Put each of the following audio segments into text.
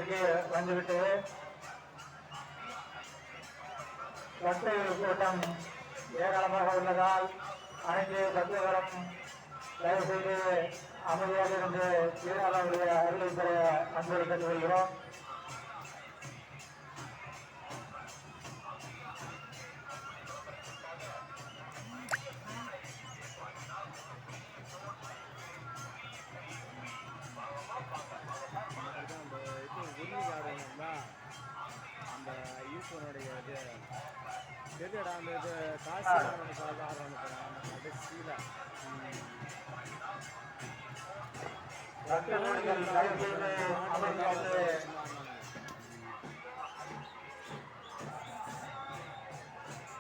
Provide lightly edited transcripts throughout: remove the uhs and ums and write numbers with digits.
மைதானத்திற்கு வந்துவிட்டு பக்தர்கள் கூட்டம் ஏராளமாக உள்ளதால் அனைத்து பக்தர்களும் தயவு செய்து அமைதியாக இருந்து சீராளருடைய அருளை பெற அன்போடு கேட்டுக்கொள்கிறோம். அந்த ஈஸ்வரனுடைய இது தெரியடா அந்த இது காசு ஆரம்பிக்கிறான் கடைசியில்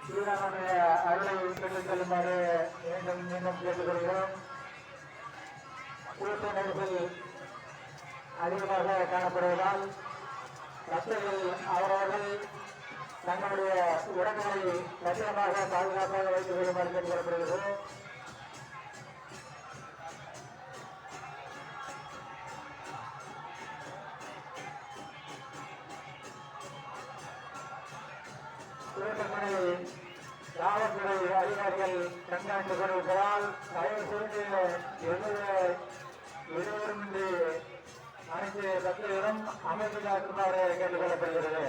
சீரானுடைய அருளை பெற்றுச் செல்லுமாறு மீண்டும் மீண்டும் கேட்டுக்கொள்கிறோம். கூட்ட நெரிசல் அதிகமாக காணப்படுவதால் பக்தர்கள் அவரவர்கள் தங்களுடைய உடல்களை பத்திரமாக பாதுகாப்பாக வைத்துக் கொள்ளுமாறு கேட்டுக்கொள்ளப்படுகிறது. கூட்டப்படி காவல்துறை அதிகாரிகள் கண்காணித்துக் கொண்டிருப்பதால் தயவு செய்து இருவரும் அனைத்து பக்தர்களும் அமைதியாக இருக்குமாறு கேட்டுக் கொள்ளப்படுகிறது.